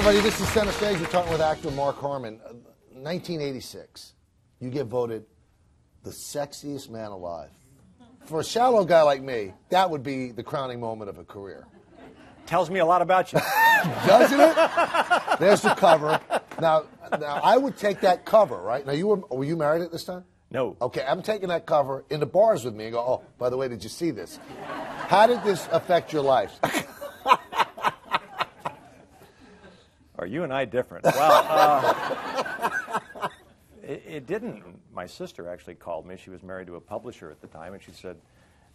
everybody, this is Center Stage. We're talking with actor Mark Harmon. 1986, you get voted the sexiest man alive. For a shallow guy like me, that would be the crowning moment of a career. Tells me a lot about you. Doesn't it? There's the cover. Now, I would take that cover, right? Now, were you married at this time? No. Okay, I'm taking that cover into bars with me and go, oh, by the way, did you see this? How did this affect your life? Are you and I different? Well, it didn't. My sister actually called me. She was married to a publisher at the time, and she said,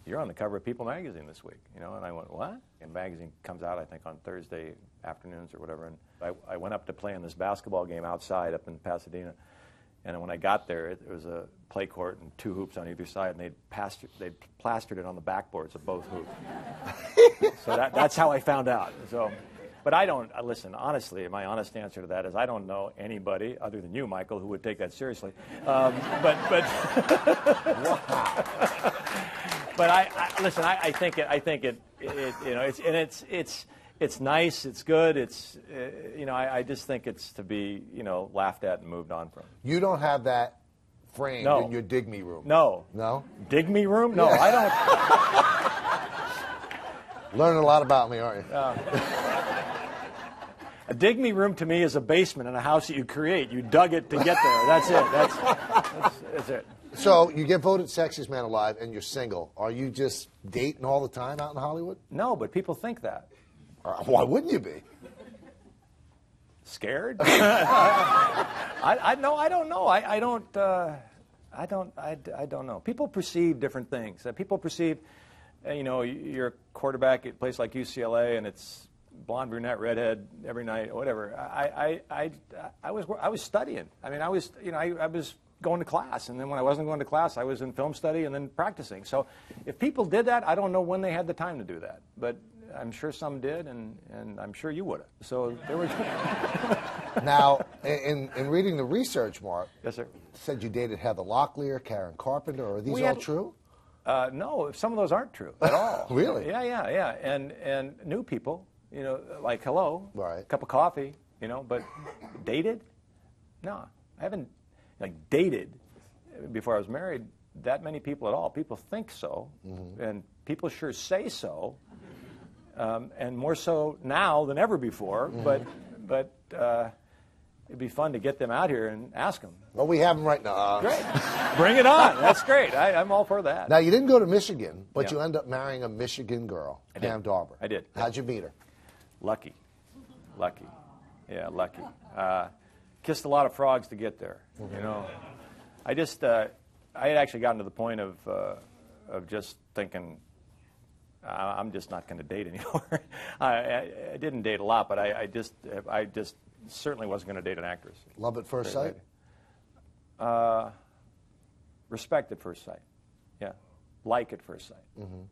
"You're on the cover of People magazine this week." You know, and I went, "What?" And magazine comes out, I think, on Thursday afternoons or whatever. And I went up to play in this basketball game outside up in Pasadena. And when I got there, it was a play court and two hoops on either side, and they'd plastered it on the backboards of both hoops. So that's how I found out. So. But I don't, listen, honestly, my honest answer to that is I don't know anybody, other than you, Michael, who would take that seriously. Wow. But listen, I think it, you know, it's nice, it's good, you know, I just think it's to be, you know, laughed at and moved on from. You don't have that framed No. in your dig me room? No. No? Dig me room? No, I don't. Learning a lot about me, aren't you? A dig me room to me is a basement in a house that you create. You dug it to get there. That's it. That's it. So you get voted sexiest man alive and you're single. Are you just dating all the time out in Hollywood? No, but people think that. Why wouldn't you be? Scared? I don't know. I don't know. People perceive different things. People perceive, you know, you're a quarterback at a place like UCLA and it's blonde, brunette, redhead every night, whatever. I was studying. I mean, I was going to class, and then when I wasn't going to class, I was in film study and then practicing. So if people did that, I don't know when they had the time to do that, but I'm sure some did, and I'm sure you would have. So there was. Now, in reading the research, Mark, yes, sir, said you dated Heather Locklear, Karen Carpenter. Are these all true? No, some of those aren't true at all. Really? Yeah, and new people. You know, like hello, right. Cup of coffee, you know, but dated? No, I haven't, like, dated before I was married that many people at all. People think so, and people sure say so, and more so now than ever before, but it'd be fun to get them out here and ask them. Well, we have them right now. Great. Bring it on. That's great. I'm all for that. Now, you didn't go to Michigan, but you end up marrying a Michigan girl, Pam Dauber. I did. How'd you meet her? Lucky. Yeah, lucky. Kissed a lot of frogs to get there. You know, I had actually gotten to the point of just thinking, I'm just not going to date anymore. I didn't date a lot, but I just certainly wasn't going to date an actress. Love at first sight? Respect at first sight. Yeah, like at first sight.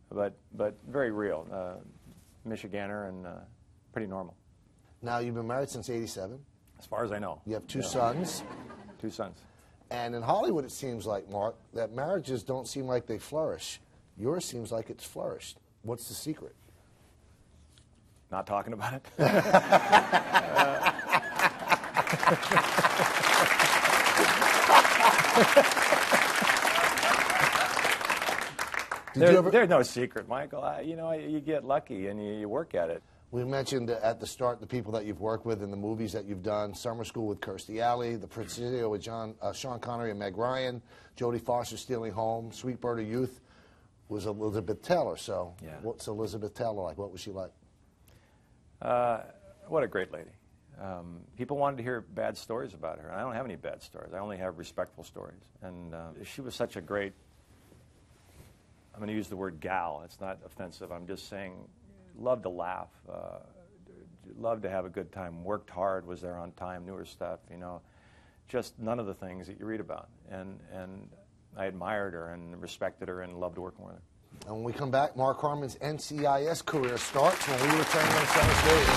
But very real. Michiganer and pretty normal. Now, you've been married since '87. As far as I know. You have two sons. 2 sons. And in Hollywood, it seems like, Mark, that marriages don't seem like they flourish. Yours seems like it's flourished. What's the secret? Not talking about it. There's no secret, Michael. You know, you get lucky and you work at it. We mentioned at the start the people that you've worked with in the movies that you've done. Summer School with Kirstie Alley, The Presidio with Sean Connery and Meg Ryan, Jodie Foster Stealing Home, Sweet Bird of Youth was Elizabeth Taylor. So what's Elizabeth Taylor like? What was she like? What a great lady. People wanted to hear bad stories about her, and I don't have any bad stories. I only have respectful stories. And she was such a great, I'm going to use the word gal. It's not offensive. I'm just saying, loved to laugh, loved to have a good time, worked hard, was there on time, knew her stuff, you know, just none of the things that you read about. And I admired her and respected her and loved working with her. And when we come back, Mark Harmon's NCIS career starts when we return to Center Stage.